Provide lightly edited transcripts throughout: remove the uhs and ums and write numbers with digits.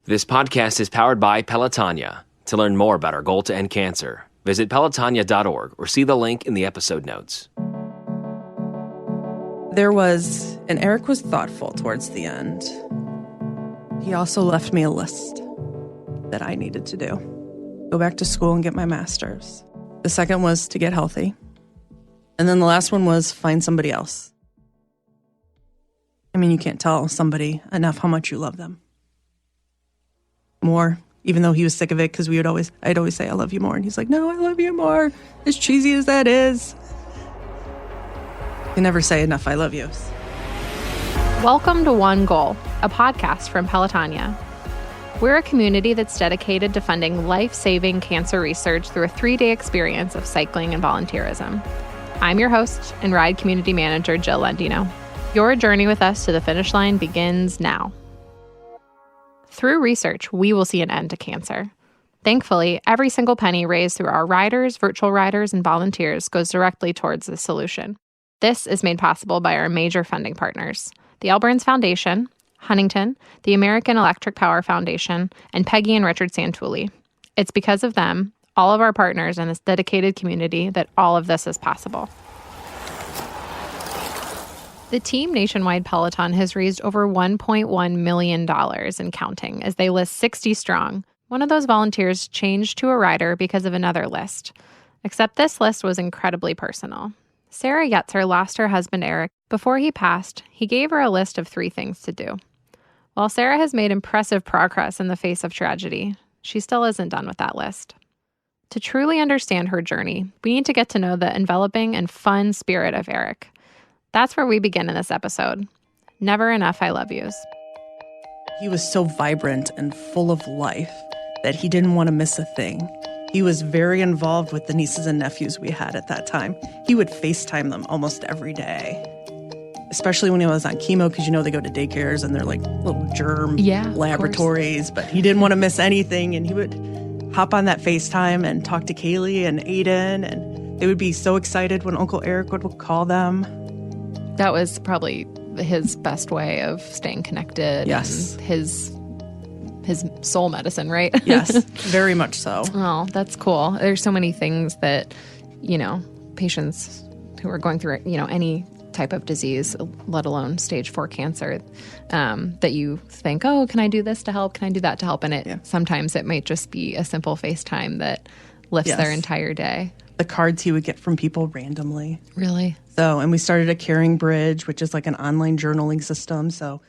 This podcast is powered by Pelotonia. To learn more about our goal to end cancer, visit Pelotonia.org or see the link in the episode notes. And Eric was thoughtful towards the end. He also left me a list that I needed to do. Go back to school and get my master's. The second was to get healthy. And then the last one was find somebody else. I mean, you can't tell somebody enough how much you love them. More, even though he was sick of it, because I'd always say, I love you more. And he's like, no, I love you more. As cheesy as that is. You never say enough, I love yous. Welcome to One Goal, a podcast from Pelotonia. We're a community that's dedicated to funding life-saving cancer research through a 3-day experience of cycling and volunteerism. I'm your host and ride community manager, Jill Lendino. Your journey with us to the finish line begins now. Through research, we will see an end to cancer. Thankfully, every single penny raised through our riders, virtual riders, and volunteers goes directly towards the solution. This is made possible by our major funding partners, the L. Burns Foundation, Huntington, the American Electric Power Foundation, and Peggy and Richard Santulli. It's because of them, all of our partners in this dedicated community, that all of this is possible. The Team Nationwide Peloton has raised over $1.1 million and counting as they list 60 strong. One of those volunteers changed to a rider because of another list. Except this list was incredibly personal. Sarah Yetzer lost her husband Eric. Before he passed, he gave her a list of 3 things to do. While Sarah has made impressive progress in the face of tragedy, she still isn't done with that list. To truly understand her journey, we need to get to know the enveloping and fun spirit of Eric. That's where we begin in this episode. Never enough I love yous. He was so vibrant and full of life that he didn't want to miss a thing. He was very involved with the nieces and nephews we had at that time. He would FaceTime them almost every day, especially when he was on chemo, because they go to daycares and they're like little germ laboratories. But he didn't want to miss anything, and he would hop on that FaceTime and talk to Kaylee and Aiden, and they would be so excited when Uncle Eric would call them. That was probably his best way of staying connected. Yes. And his soul medicine, right? Yes, very much so. Oh, that's cool. There's so many things that, patients who are going through, any type of disease, let alone stage 4 cancer, that you think, oh, can I do this to help? Can I do that to help? And sometimes it might just be a simple FaceTime that lifts their entire day. The cards he would get from people randomly. Really? So, and we started a Caring Bridge, which is like an online journaling system. So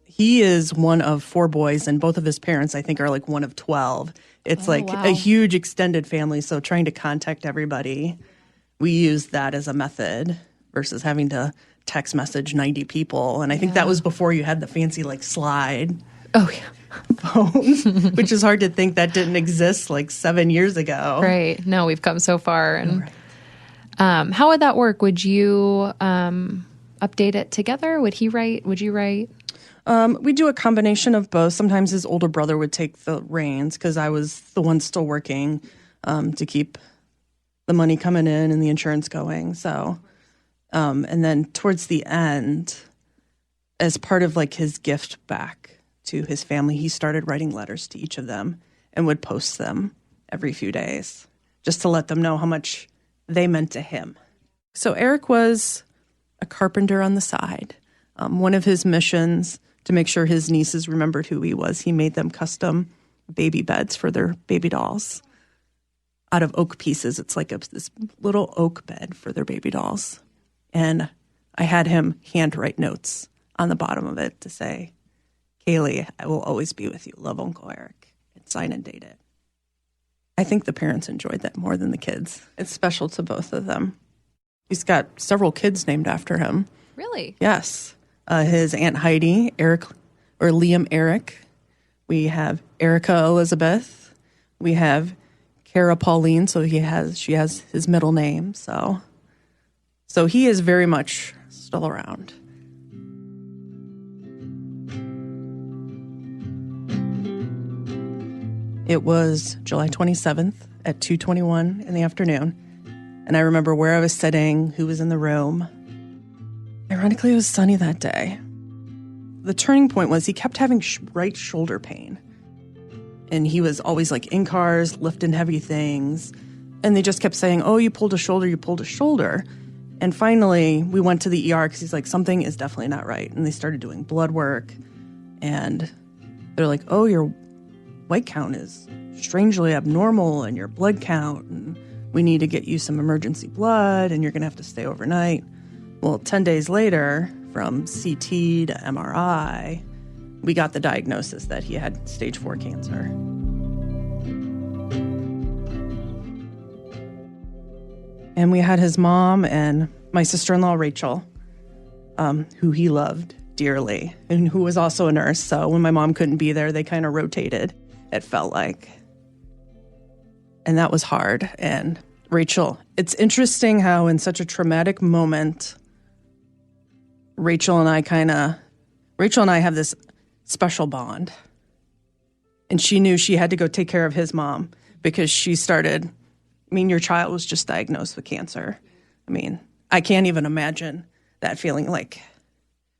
he is one of 4 boys, and both of his parents, I think, are like one of 12. It's a huge extended family. So trying to contact everybody, we use that as a method versus having to text message 90 people. And I think that was before you had the fancy slide. Oh, yeah. Phones, which is hard to think that didn't exist 7 years ago. Right. No, we've come so far. And how would that work? Would you update it together? Would he write? Would you write? We do a combination of both. Sometimes his older brother would take the reins because I was the one still working to keep the money coming in and the insurance going. So, and then towards the end, as part of his gift back to his family, he started writing letters to each of them and would post them every few days just to let them know how much they meant to him. So Eric was a carpenter on the side. One of his missions to make sure his nieces remembered who he was, he made them custom baby beds for their baby dolls out of oak pieces. It's like this little oak bed for their baby dolls. And I had him handwrite notes on the bottom of it to say, Kaylee, I will always be with you. Love, Uncle Eric. And sign and date it. I think the parents enjoyed that more than the kids. It's special to both of them. He's got several kids named after him. Really? Yes. His Aunt Heidi, Liam Eric. We have Erica Elizabeth. We have Cara Pauline, so she has his middle name. So he is very much still around. It was July 27th at 2:21 in the afternoon, and I remember where I was sitting, who was in the room. Ironically, it was sunny that day. the turning point was he kept having right shoulder pain. And he was always like in cars, lifting heavy things. And they just kept saying, oh, you pulled a shoulder, you pulled a shoulder. And finally, we went to the ER because he's like, something is definitely not right. And they started doing blood work. And they're like, oh, your white count is strangely abnormal and your blood count. And we need to get you some emergency blood and you're going to have to stay overnight. Well, 10 days later, from CT to MRI, we got the diagnosis that he had stage 4 cancer. And we had his mom and my sister-in-law, Rachel, who he loved dearly and who was also a nurse. So when my mom couldn't be there, they kind of rotated, it felt like. And that was hard. And Rachel, it's interesting how in such a traumatic moment, Rachel and I have this special bond. And she knew she had to go take care of his mom because your child was just diagnosed with cancer. I mean, I can't even imagine that feeling. Like,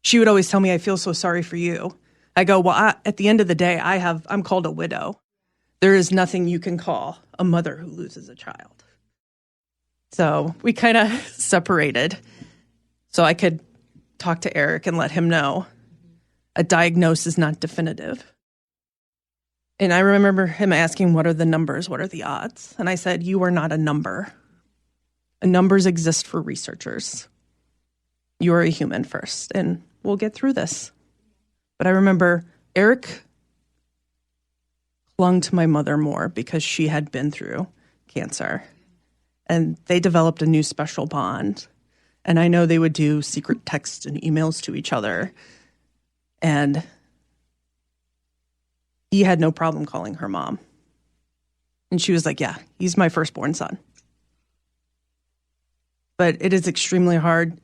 she would always tell me, I feel so sorry for you. I go, well, at the end of the day, I'm called a widow. There is nothing you can call a mother who loses a child. So we kind of separated so I could talk to Eric and let him know a diagnosis is not definitive. And I remember him asking, what are the numbers? What are the odds? And I said, you are not a number. Numbers exist for researchers. You are a human first, and we'll get through this. But I remember Eric clung to my mother more because she had been through cancer. And they developed a new special bond. And I know they would do secret texts and emails to each other. And he had no problem calling her mom. And she was like, yeah, he's my firstborn son. But it is extremely hard.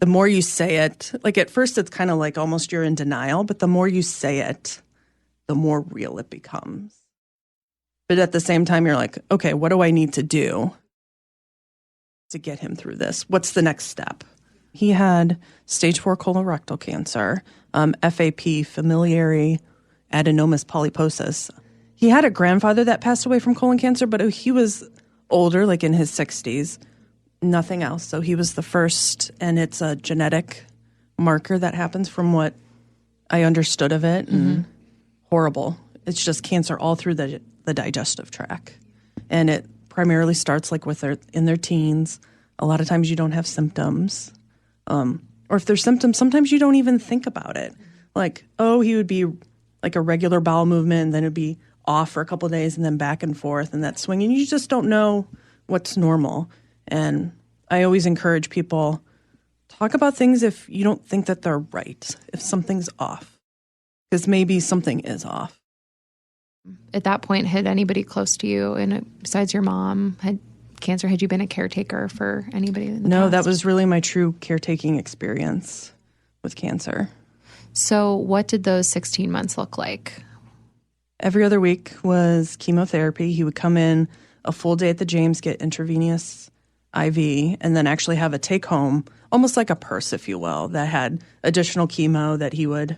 The more you say it, like at first it's kind of like almost you're in denial, but the more you say it, the more real it becomes. But at the same time, you're like, okay, what do I need to do to get him through this? What's the next step? He had stage 4 colorectal cancer, FAP, familiary adenomatous polyposis. He had a grandfather that passed away from colon cancer, but he was older, like in his 60s, nothing else. So he was the first, and it's a genetic marker that happens from what I understood of it. And horrible. It's just cancer all through the digestive tract. And it primarily starts like in their teens. A lot of times you don't have symptoms. Or if there's symptoms, sometimes you don't even think about it. Like, oh, he would be like a regular bowel movement, and then it'd be off for a couple of days and then back and forth and that swing. And you just don't know what's normal. And I always encourage people, talk about things if you don't think that they're right, if something's off, because maybe something is off. At that point, had anybody close to you, besides your mom, had cancer? Had you been a caretaker for anybody in the past? That was really my true caretaking experience with cancer. So what did those 16 months look like? Every other week was chemotherapy. He would come in a full day at the James, get intravenous IV, and then actually have a take-home, almost like a purse, if you will, that had additional chemo that he would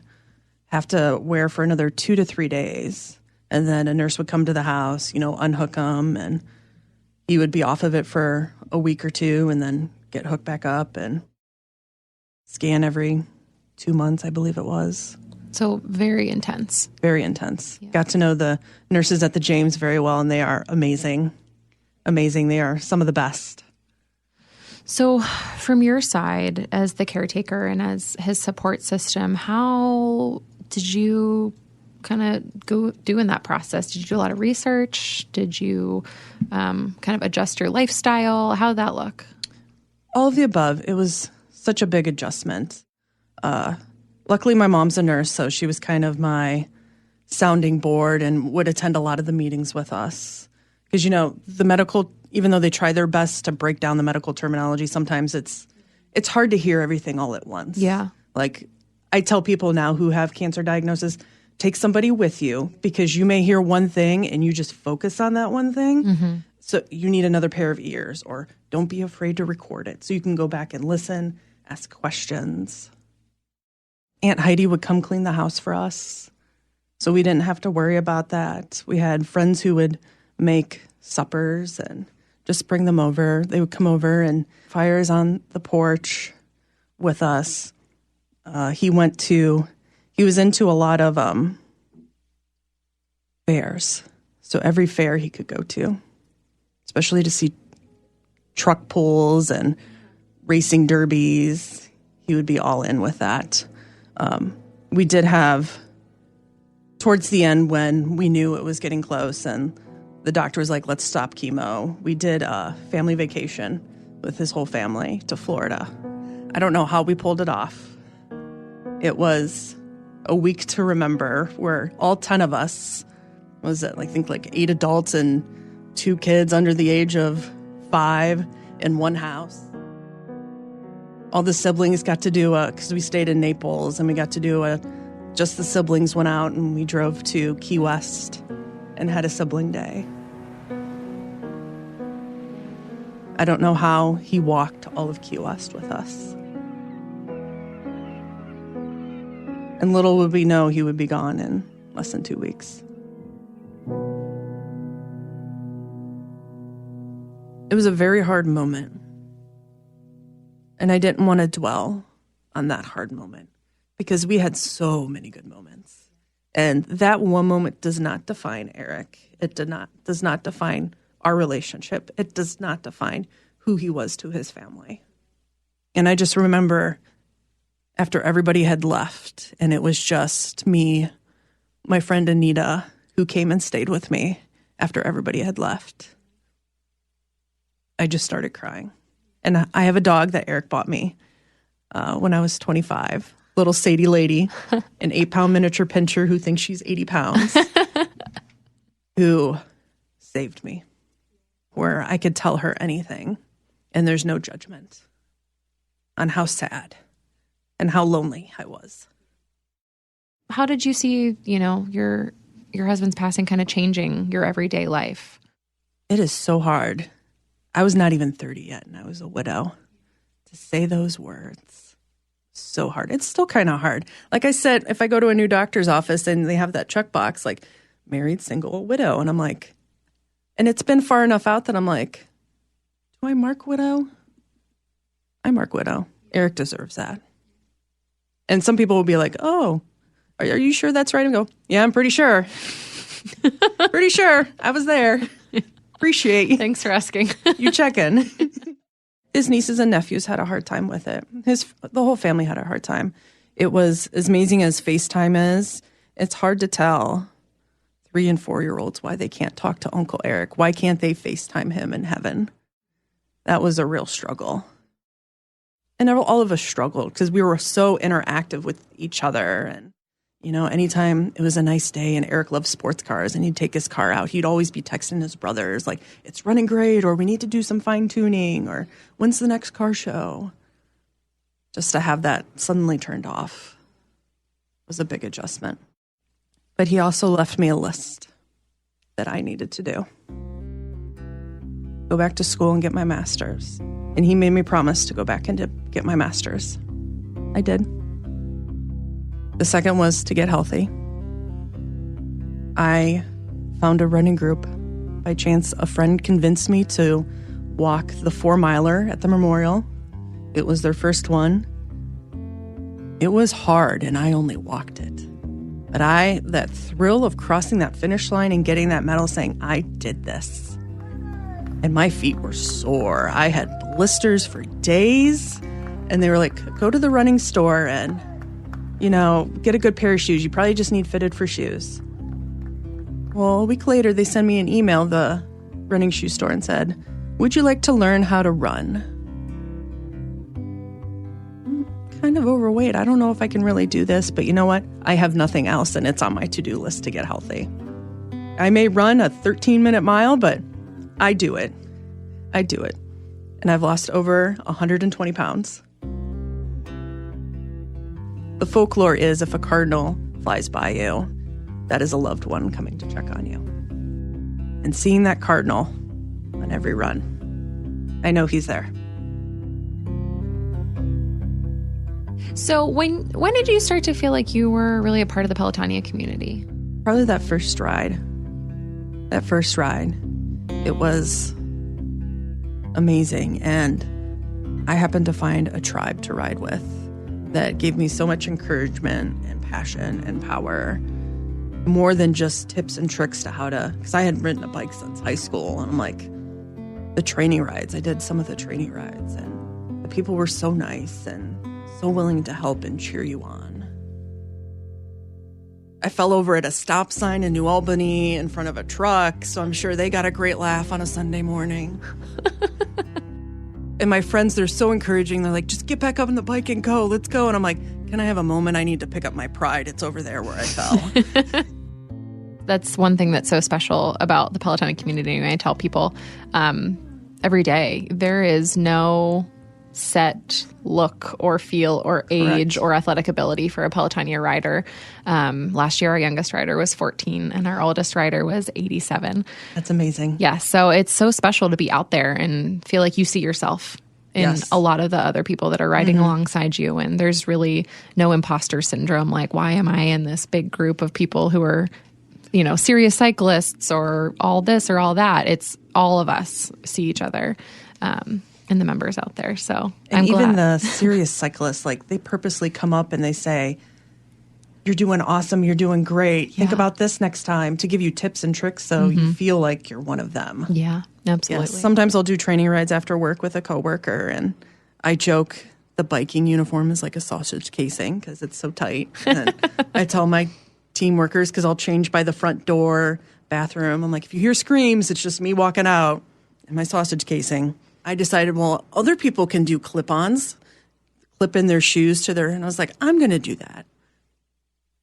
have to wear for another 2 to 3 days. And then a nurse would come to the house, unhook him, and he would be off of it for a week or two and then get hooked back up and scan every 2 months, I believe it was. So very intense. Very intense. Yeah. Got to know the nurses at the James very well, and they are amazing. Amazing. They are some of the best. So from your side as the caretaker and as his support system, how did you kind of go do in that process? Did you do a lot of research? Did you kind of adjust your lifestyle? How did that look? All of the above. It was such a big adjustment. Luckily, my mom's a nurse, so she was kind of my sounding board and would attend a lot of the meetings with us. Because, the medical, even though they try their best to break down the medical terminology, sometimes it's hard to hear everything all at once. Yeah. Like, I tell people now who have cancer diagnosis, take somebody with you, because you may hear one thing and you just focus on that one thing. Mm-hmm. So you need another pair of ears, or don't be afraid to record it so you can go back and listen, ask questions. Aunt Heidi would come clean the house for us, so we didn't have to worry about that. We had friends who would make suppers and just bring them over. They would come over and fires on the porch with us. He was into a lot of fairs. So every fair he could go to, especially to see truck pulls and racing derbies. He would be all in with that. We did have, towards the end when we knew it was getting close and the doctor was like, let's stop chemo, we did a family vacation with his whole family to Florida. I don't know how we pulled it off. It was a week to remember where all 10 of us, was it, I think like 8 adults and 2 kids under the age of 5 in one house. All the siblings got to do because we stayed in Naples, and we got to do just the siblings went out and we drove to Key West and had a sibling day. I don't know how he walked all of Key West with us. And little would we know he would be gone in less than 2 weeks. It was a very hard moment. And I didn't want to dwell on that hard moment because we had so many good moments. And that one moment does not define Eric. It does not define our relationship. It does not define who he was to his family. And I just remember after everybody had left and it was just me, my friend Anita, who came and stayed with me after everybody had left, I just started crying. And I have a dog that Eric bought me when I was 25. Little Sadie lady, an 8-pound miniature pinscher who thinks she's 80 pounds, who saved me, where I could tell her anything and there's no judgment on how sad and how lonely I was. How did you see, your husband's passing kind of changing your everyday life? It is so hard. I was not even 30 yet, and I was a widow. To say those words, so hard. It's still kind of hard. Like I said, if I go to a new doctor's office and they have that checkbox, like married, single, widow, and I'm like, and it's been far enough out that I'm like, do I mark widow? I mark widow. Eric deserves that. And some people will be like, oh, are you sure that's right? And go, yeah, I'm pretty sure. Pretty sure. I was there. Appreciate you. Thanks for asking. You check in. His nieces and nephews had a hard time with it. The whole family had a hard time. It was as amazing as FaceTime is. It's hard to tell 3- and 4-year-olds why they can't talk to Uncle Eric. Why can't they FaceTime him in heaven? That was a real struggle. And all of us struggled because we were so interactive with each other. And, anytime it was a nice day and Eric loved sports cars and he'd take his car out, he'd always be texting his brothers like, it's running great, or we need to do some fine tuning, or when's the next car show? Just to have that suddenly turned off was a big adjustment. But he also left me a list that I needed to do. Go back to school and get my master's. And he made me promise to go back and to get my master's. I did. The second was to get healthy. I found a running group. By chance, a friend convinced me to walk the 4-miler at the memorial. It was their first one. It was hard, and I only walked it. But that thrill of crossing that finish line and getting that medal saying, I did this. And my feet were sore. I had blisters for days. And they were like, go to the running store and, get a good pair of shoes. You probably just need fitted for shoes. Well, a week later, they sent me an email, the running shoe store, and said, would you like to learn how to run? I'm kind of overweight. I don't know if I can really do this, but you know what? I have nothing else, and it's on my to-do list to get healthy. I may run a 13-minute mile, but I do it. I do it. And I've lost over 120 pounds. The folklore is if a cardinal flies by you, that is a loved one coming to check on you. And seeing that cardinal on every run, I know he's there. So when did you start to feel like you were really a part of the Pelotonia community? Probably that first ride. It was amazing. And I happened to find a tribe to ride with that gave me so much encouragement and passion and power. More than just tips and tricks to how to, because I hadn't ridden a bike since high school. And I'm like, the training rides, I did some of the training rides. And the people were so nice and so willing to help and cheer you on. I fell over at a stop sign in New Albany in front of a truck, so I'm sure they got a great laugh on a Sunday morning. And my friends, they're so encouraging. They're like, just get back up on the bike and go. Let's go. And I'm like, can I have a moment? I need to pick up my pride. It's over there where I fell. That's one thing that's so special about the Peloton community. And I tell people every day, there is no set look or feel or age or athletic ability for a Pelotonia rider. Last year, our youngest rider was 14 and our oldest rider was 87. That's amazing. Yeah. So it's so special to be out there and feel like you see yourself in a lot of the other people that are riding alongside you. And there's really no imposter syndrome. Like, why am I in this big group of people who are, you know, serious cyclists or all this or all that? It's all of us see each other. And the members out there. So and even the serious cyclists, like they purposely come up and they say, you're doing awesome. You're doing great. Think about this next time, to give you tips and tricks so you feel like you're one of them. Yeah, absolutely. Yes, sometimes I'll do training rides after work with a coworker and I joke the biking uniform is like a sausage casing because it's so tight. And I tell my team workers, because I'll change by the front door, bathroom. I'm like, if you hear screams, it's just me walking out in my sausage casing. I decided, well, other people can do clip-ons, clip in their shoes to their, and I was like, I'm going to do that.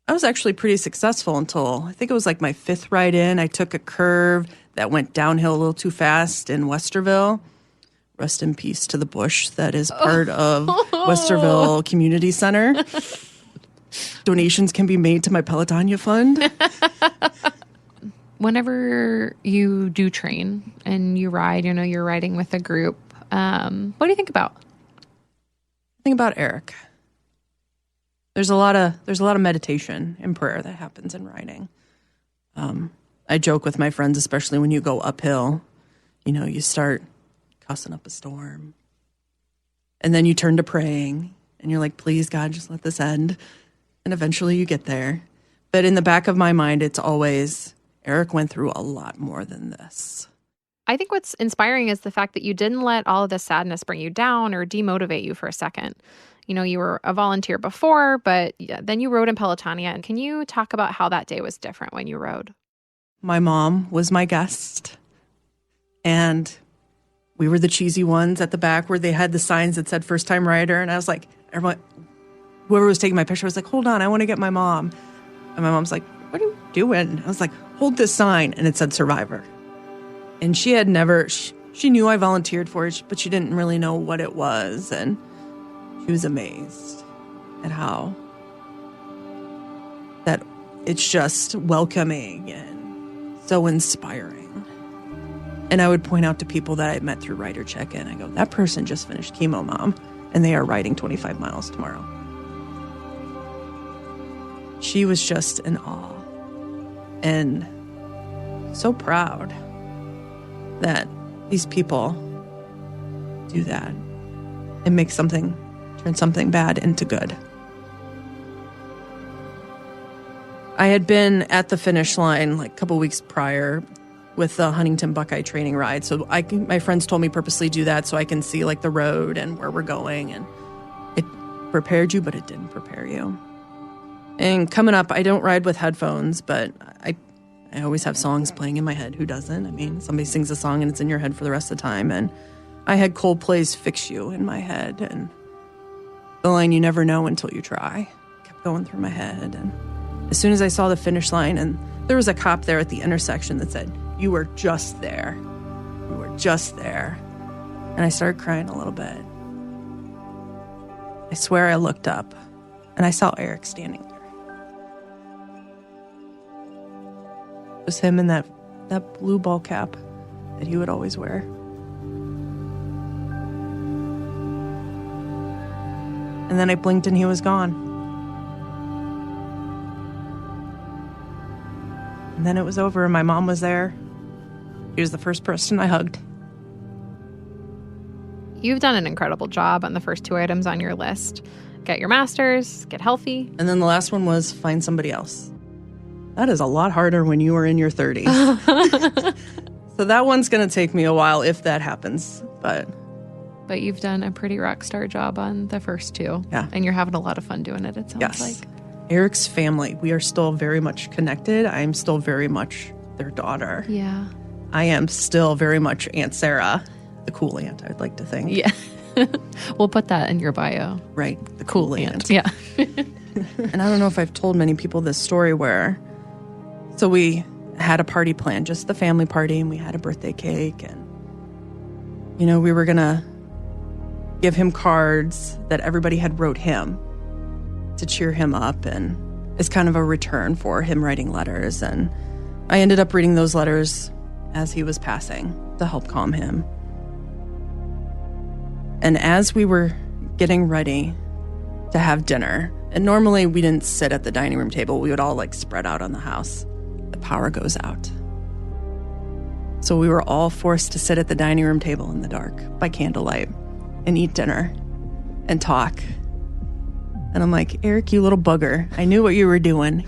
I was actually pretty successful until, I think it was like my 5th ride in. I took a curve that went downhill a little too fast in Westerville. Rest in peace to the bush that is part of Westerville Community Center. Donations can be made to my Pelotonia fund. Whenever you do train and you ride, you know, you're riding with a group, what do you think about? I think about Eric. There's a lot of meditation and prayer that happens in riding. I joke with my friends, especially when you go uphill, you know, you start cussing up a storm and then you turn to praying and you're like, please God, just let this end. And eventually you get there. But in the back of my mind, it's always, Eric went through a lot more than this. I think what's inspiring is the fact that you didn't let all of the sadness bring you down or demotivate you for a second. You know, you were a volunteer before, but then you rode in Pelotonia. And can you talk about how that day was different when you rode? My mom was my guest. And we were the cheesy ones at the back where they had the signs that said first time rider. And I was like, everyone, whoever was taking my picture was like, hold on, I want to get my mom. And my mom's like, what are you doing? I was like, hold this sign. And it said survivor. And she had never, she knew I volunteered for it, but she didn't really know what it was. And she was amazed at how that it's just welcoming and so inspiring. And I would point out to people that I met through Rider Check-In, I go, that person just finished chemo, Mom, and they are riding 25 miles tomorrow. She was just in awe and so proud that these people do that and make turn something bad into good. I had been at the finish line like a couple weeks prior with the Huntington Buckeye training ride. So my friends told me purposely do that so I can see like the road and where we're going. And it prepared you, but it didn't prepare you. And coming up, I don't ride with headphones, but I always have songs playing in my head. Who doesn't? I mean, somebody sings a song and it's in your head for the rest of the time. And I had Coldplay's Fix You in my head. And the line, you never know until you try, kept going through my head. And as soon as I saw the finish line, and there was a cop there at the intersection that said, you were just there. You were just there. And I started crying a little bit. I swear I looked up and I saw Eric standing there. It was him in that blue ball cap that he would always wear. And then I blinked and he was gone. And then it was over and my mom was there. He was the first person I hugged. You've done an incredible job on the first 2 items on your list. Get your master's, get healthy. And then the last one was find somebody else. That is a lot harder when you are in your 30s. So that one's going to take me a while if that happens. But you've done a pretty rock star job on the first 2. Yeah. And you're having a lot of fun doing it, it sounds like. Eric's family, we are still very much connected. I am still very much their daughter. Yeah. I am still very much Aunt Sarah, the cool aunt, I'd like to think. Yeah. We'll put that in your bio. Right, the cool aunt. Yeah. And I don't know if I've told many people this story where, so we had a party planned, just the family party, and we had a birthday cake, and, you know, we were going to give him cards that everybody had wrote him to cheer him up, and it's kind of a return for him writing letters. And I ended up reading those letters as he was passing to help calm him. And as we were getting ready to have dinner, and normally we didn't sit at the dining room table, we would all like spread out on the house. The power goes out. So we were all forced to sit at the dining room table in the dark by candlelight and eat dinner and talk. And I'm like, Eric, you little bugger, I knew what you were doing.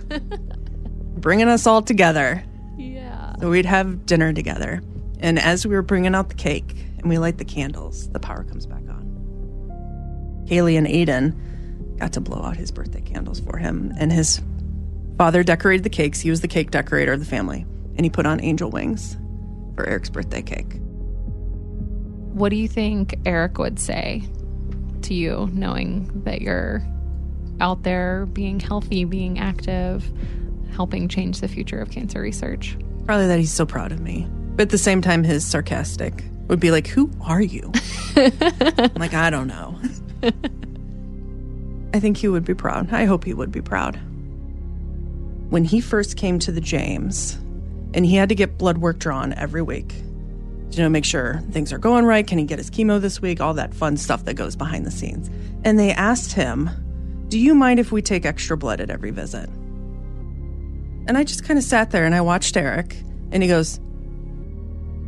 Bringing us all together. Yeah. So we'd have dinner together. And as we were bringing out the cake and we light the candles, the power comes back on. Kaylee and Aiden got to blow out his birthday candles for him. And his father decorated the cakes. He was the cake decorator of the family. And he put on angel wings for Eric's birthday cake. What do you think Eric would say to you, knowing that you're out there being healthy, being active, helping change the future of cancer research? Probably that he's so proud of me. But at the same time, his sarcastic would be like, who are you? I'm like, I don't know. I think he would be proud. I hope he would be proud. When he first came to the James, and he had to get blood work drawn every week, to make sure things are going right. Can he get his chemo this week? All that fun stuff that goes behind the scenes. And they asked him, do you mind if we take extra blood at every visit? And I just kind of sat there and I watched Eric, and he goes,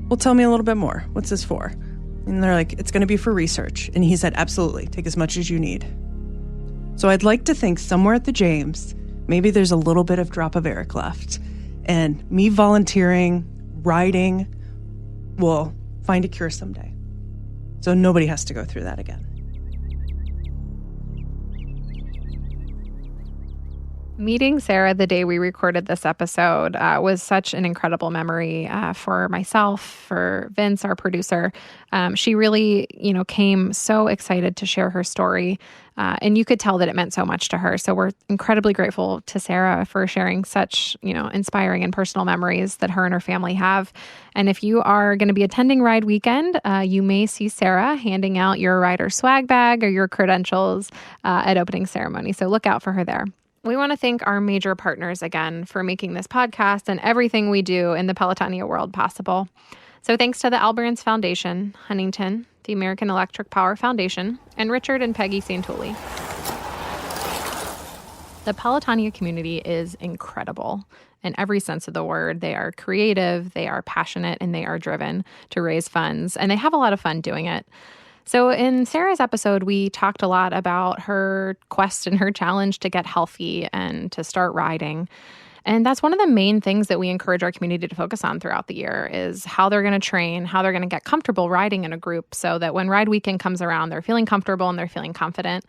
well, tell me a little bit more. What's this for? And they're like, it's going to be for research. And he said, absolutely, take as much as you need. So I'd like to think somewhere at the James, maybe there's a little bit of drop of Eric left. And me volunteering, riding, will find a cure someday. So nobody has to go through that again. Meeting Sarah the day we recorded this episode was such an incredible memory for myself, for Vince, our producer. She really, came so excited to share her story, and you could tell that it meant so much to her. So we're incredibly grateful to Sarah for sharing such, inspiring and personal memories that her and her family have. And if you are going to be attending Ride Weekend, you may see Sarah handing out your rider swag bag or your credentials at opening ceremony. So look out for her there. We want to thank our major partners again for making this podcast and everything we do in the Pelotonia world possible. So thanks to the Alberans Foundation, Huntington, the American Electric Power Foundation, and Richard and Peggy Santulli. The Pelotonia community is incredible in every sense of the word. They are creative, they are passionate, and they are driven to raise funds, and they have a lot of fun doing it. So in Sarah's episode, we talked a lot about her quest and her challenge to get healthy and to start riding. And that's one of the main things that we encourage our community to focus on throughout the year is how they're going to train, how they're going to get comfortable riding in a group so that when Ride Weekend comes around, they're feeling comfortable and they're feeling confident.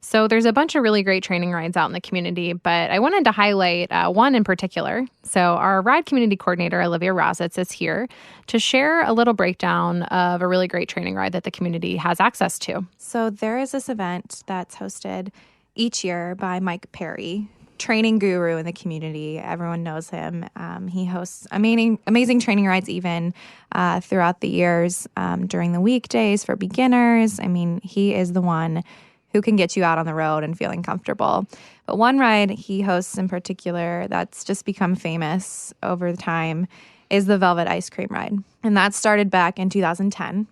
So there's a bunch of really great training rides out in the community, but I wanted to highlight one in particular. So our ride community coordinator, Olivia Rositz, is here to share a little breakdown of a really great training ride that the community has access to. So there is this event that's hosted each year by Mike Perry, training guru in the community. Everyone knows him. He hosts amazing training rides even throughout the years during the weekdays for beginners. I mean, he is the one who can get you out on the road and feeling comfortable. But one ride he hosts in particular that's just become famous over time is the Velvet Ice Cream Ride. And that started back in 2010.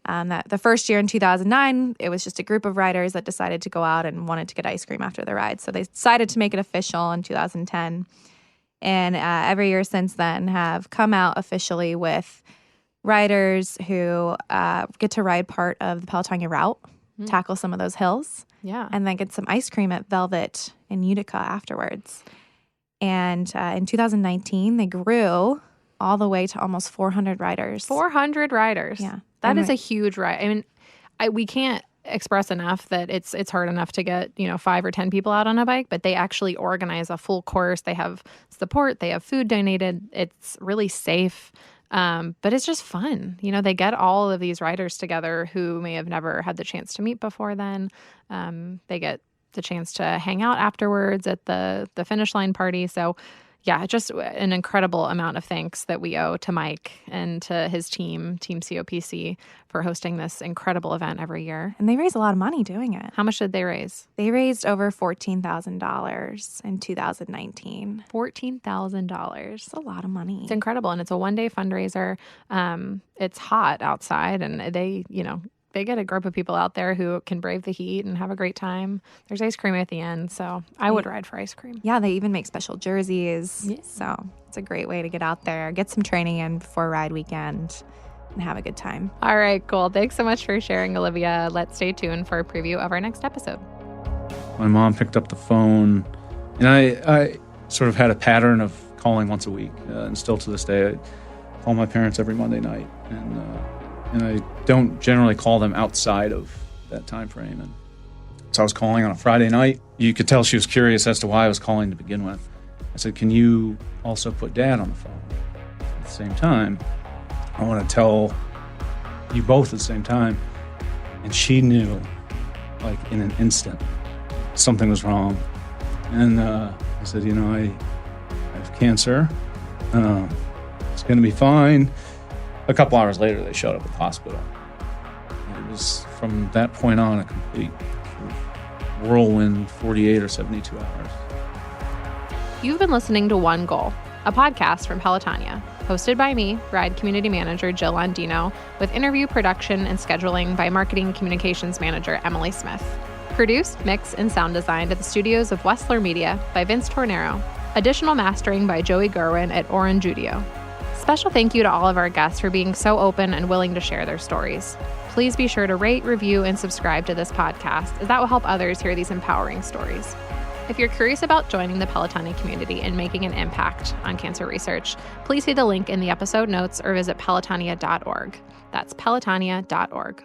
That the first year in 2009, it was just a group of riders that decided to go out and wanted to get ice cream after the ride. So they decided to make it official in 2010. And every year since then have come out officially with riders who get to ride part of the Pelotonia route, tackle some of those hills, and then get some ice cream at Velvet in Utica afterwards. And in 2019, they grew all the way to almost 400 riders. 400 riders. Yeah. That is a huge ride. I mean, we can't express enough that it's hard enough to get 5 or 10 people out on a bike, but they actually organize a full course. They have support, they have food donated. It's really safe, but it's just fun. They get all of these riders together who may have never had the chance to meet before then. They get the chance to hang out afterwards at the finish line party. So yeah, just an incredible amount of thanks that we owe to Mike and to his team COPC, for hosting this incredible event every year. And they raise a lot of money doing it. How much did they raise? They raised over $14,000 in 2019. $14,000. It's a lot of money. It's incredible. And it's a one-day fundraiser. It's hot outside, and they get a group of people out there who can brave the heat and have a great time. There's ice cream at the end, so I would ride for ice cream. Yeah, they even make special jerseys. Yeah. So it's a great way to get out there, get some training in before ride weekend, and have a good time. All right, cool. Thanks so much for sharing, Olivia. Let's stay tuned for a preview of our next episode. My mom picked up the phone, and I sort of had a pattern of calling once a week, and still to this day, I call my parents every Monday night, and I don't generally call them outside of that time frame. And so I was calling on a Friday night. You could tell she was curious as to why I was calling to begin with. I said, "Can you also put Dad on the phone at the same time? I want to tell you both at the same time." And she knew, like in an instant, something was wrong. And I said, I have cancer. It's going to be fine. A couple hours later, they showed up at the hospital. And it was, from that point on, a complete whirlwind 48 or 72 hours. You've been listening to One Goal, a podcast from Pelotonia, hosted by me, Ride Community Manager Jill Andino, with interview production and scheduling by Marketing Communications Manager Emily Smith. Produced, mixed, and sound designed at the studios of Westler Media by Vince Tornero. Additional mastering by Joey Gerwin at Orange Judio. Special thank you to all of our guests for being so open and willing to share their stories. Please be sure to rate, review, and subscribe to this podcast, as that will help others hear these empowering stories. If you're curious about joining the Pelotonia community and making an impact on cancer research, please see the link in the episode notes or visit pelotonia.org. That's pelotonia.org.